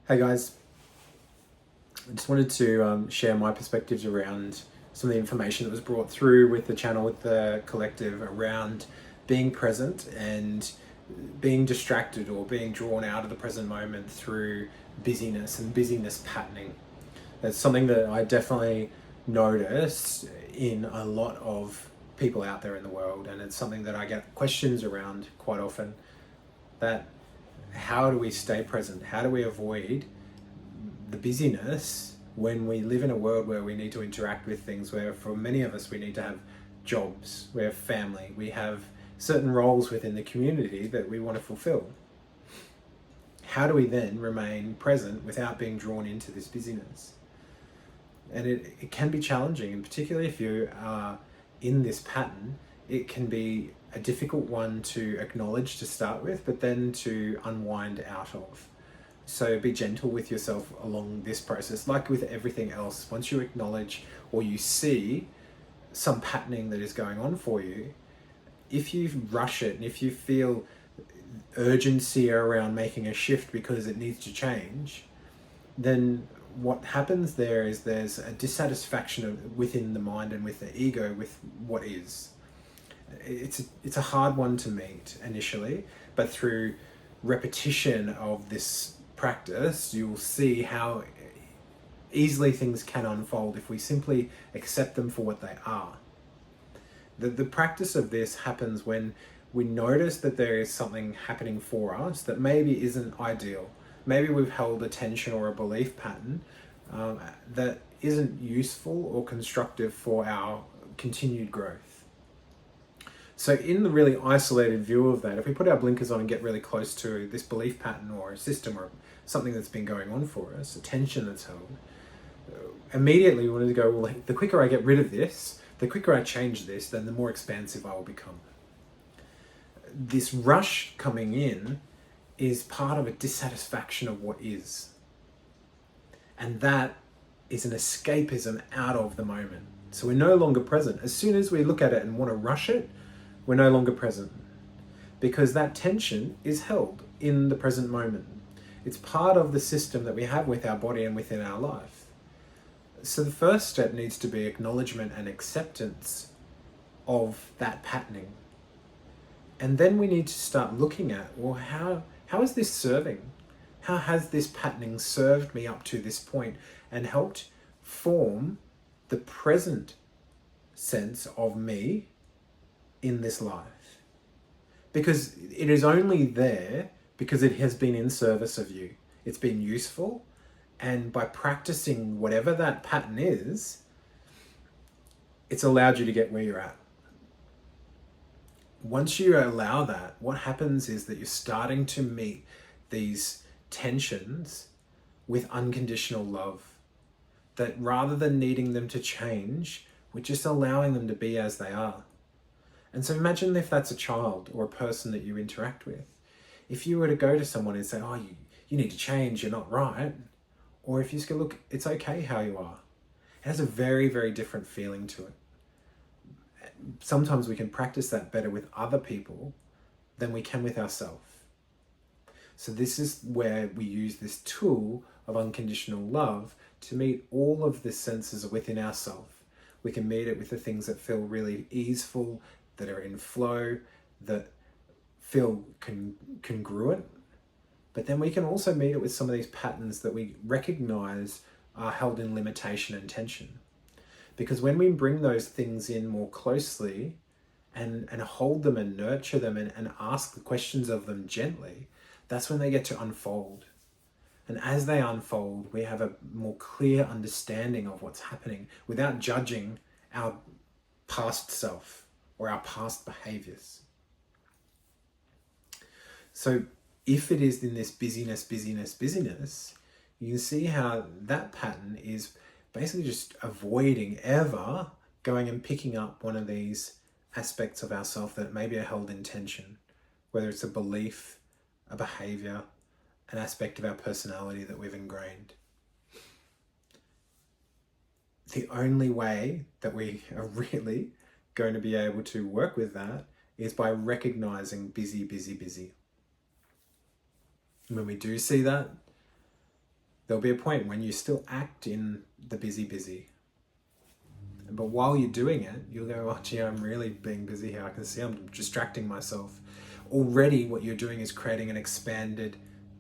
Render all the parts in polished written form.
Hey guys, I just wanted to share my perspectives around some of the information that was brought through with the channel, with the collective, around being present and being distracted or being drawn out of the present moment through busyness and busyness patterning. That's something that I definitely notice in a lot of people out there in the world, and it's something that I get questions around quite often. That how do we stay present? How do we avoid the busyness when we live in a world where we need to interact with things, where for many of us we need to have jobs, we have family, we have certain roles within the community that we want to fulfill? How do we then remain present without being drawn into this busyness? And it can be challenging, and particularly if you are in this pattern, it can be a difficult one to acknowledge to start with, but then to unwind out of. So be gentle with yourself along this process. Like with everything else, once you acknowledge or you see some patterning that is going on for you, if you rush it and if you feel urgency around making a shift because it needs to change, then what happens there is there's a dissatisfaction within the mind and with the ego with what is. It's a hard one to meet initially, but through repetition of this practice, you'll see how easily things can unfold if we simply accept them for what they are. The practice of this happens when we notice that there is something happening for us that maybe isn't ideal. Maybe we've held a tension or a belief pattern that isn't useful or constructive for our continued growth. So in the really isolated view of that, if we put our blinkers on and get really close to this belief pattern or a system or something that's been going on for us, a tension that's held, immediately we wanted to go, well, the quicker I get rid of this, the quicker I change this, then the more expansive I will become. This rush coming in is part of a dissatisfaction of what is. And that is an escapism out of the moment. So we're no longer present. As soon as we look at it and want to rush it, we're no longer present, because that tension is held in the present moment. It's part of the system that we have with our body and within our life. So the first step needs to be acknowledgement and acceptance of that patterning. And then we need to start looking at, well, how is this serving? How has this patterning served me up to this point and helped form the present sense of me in this life? Because it is only there because it has been in service of you. It's been useful, and by practicing whatever that pattern is, it's allowed you to get where you're at. Once you allow that, what happens is that you're starting to meet these tensions with unconditional love. That rather than needing them to change, we're just allowing them to be as they are. And so imagine if that's a child or a person that you interact with. If you were to go to someone and say, oh, you need to change, you're not right. Or if you just go, look, it's okay how you are. It has a very, very different feeling to it. Sometimes we can practice that better with other people than we can with ourselves. So this is where we use this tool of unconditional love to meet all of the senses within ourselves. We can meet it with the things that feel really easeful, that are in flow, that feel congruent. But then we can also meet it with some of these patterns that we recognize are held in limitation and tension. Because when we bring those things in more closely and hold them and nurture them and ask the questions of them gently, that's when they get to unfold. And as they unfold, we have a more clear understanding of what's happening without judging our past self or our past behaviors. So if it is in this busyness, you can see how that pattern is basically just avoiding ever going and picking up one of these aspects of ourself that maybe are held in tension, whether it's a belief, a behavior, an aspect of our personality that we've ingrained. The only way that we are really going to be able to work with that is by recognizing busy. And when we do see that, there'll be a point when you still act in the busy. But while you're doing it, you'll go, oh, gee, I'm really being busy here. I can see I'm distracting myself. Already what you're doing is creating an expanded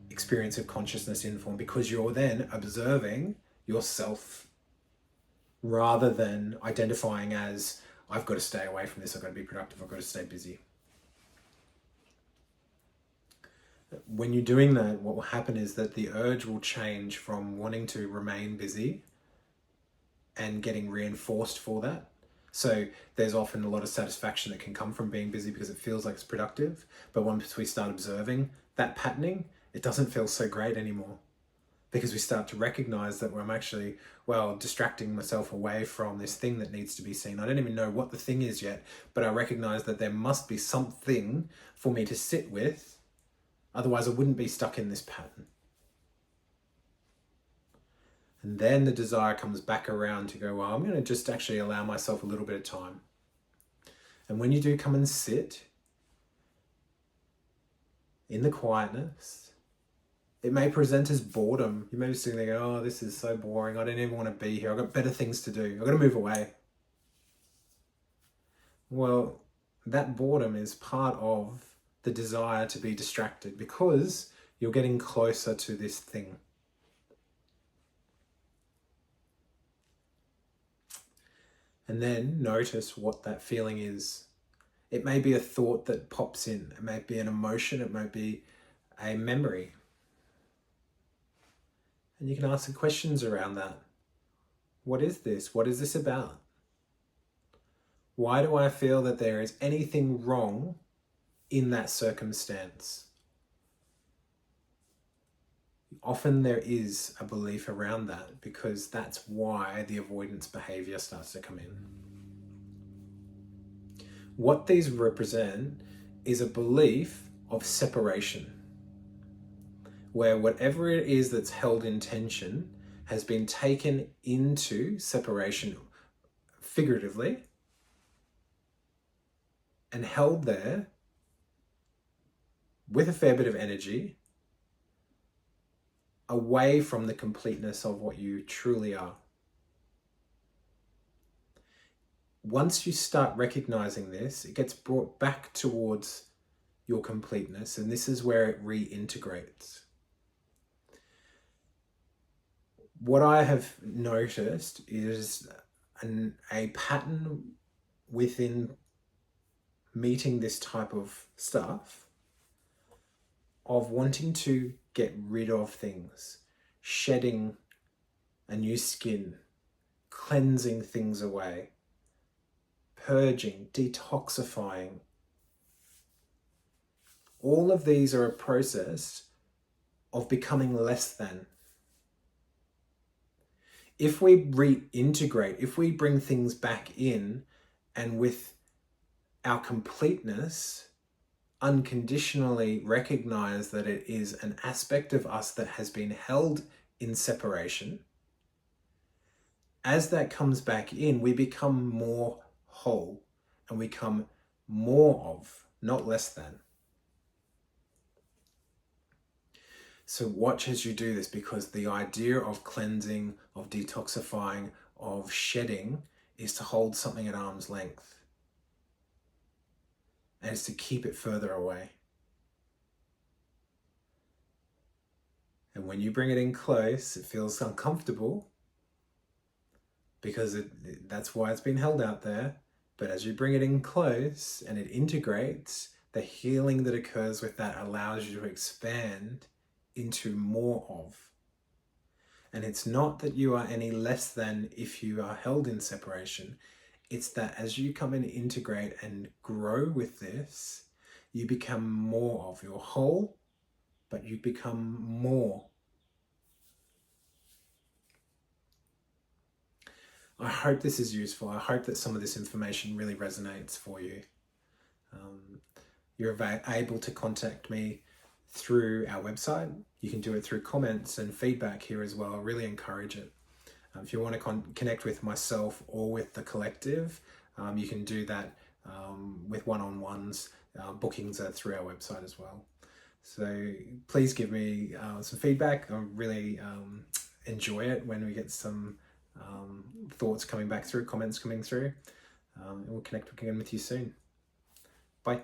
experience of consciousness in form, because you're then observing yourself rather than identifying as, I've got to stay away from this, I've got to be productive, I've got to stay busy. When you're doing that, what will happen is that the urge will change from wanting to remain busy and getting reinforced for that. So there's often a lot of satisfaction that can come from being busy because it feels like it's productive. But once we start observing that patterning, it doesn't feel so great anymore, because we start to recognize that I'm actually, distracting myself away from this thing that needs to be seen. I don't even know what the thing is yet, but I recognize that there must be something for me to sit with. Otherwise I wouldn't be stuck in this pattern. And then the desire comes back around to go, I'm going to just actually allow myself a little bit of time. And when you do come and sit in the quietness, it may present as boredom. You may be sitting there going, this is so boring. I don't even want to be here. I've got better things to do. I've got to move away. Well, that boredom is part of the desire to be distracted, because you're getting closer to this thing. And then notice what that feeling is. It may be a thought that pops in. It may be an emotion. It might be a memory. And you can ask some questions around that. What is this? What is this about? Why do I feel that there is anything wrong in that circumstance? Often there is a belief around that, because that's why the avoidance behavior starts to come in. What these represent is a belief of separation, where whatever it is that's held in tension has been taken into separation, figuratively, and held there with a fair bit of energy, away from the completeness of what you truly are. Once you start recognizing this, it gets brought back towards your completeness, and this is where it reintegrates. What I have noticed is a pattern within meeting this type of stuff, of wanting to get rid of things, shedding a new skin, cleansing things away, purging, detoxifying. All of these are a process of becoming less than. If we reintegrate, if we bring things back in, and with our completeness, unconditionally recognize that it is an aspect of us that has been held in separation, as that comes back in, we become more whole, and we become more of, not less than. So watch as you do this, because the idea of cleansing, of detoxifying, of shedding is to hold something at arm's length. And it's to keep it further away. And when you bring it in close, it feels uncomfortable, because that's why it's been held out there. But as you bring it in close and it integrates, the healing that occurs with that allows you to expand into more of. And it's not that you are any less than if you are held in separation. It's that as you come and integrate and grow with this, you become more of. You're whole, but you become more. I hope this is useful. I hope that some of this information really resonates for you. You're able to contact me through our website. You can do it through comments and feedback here as well. I really encourage it. If you want to connect with myself or with the collective, you can do that with one-on-ones. Bookings are through our website as well. So please give me some feedback. I'm really enjoy it when we get some thoughts coming back through, comments coming through. And we'll connect again with you soon. Bye.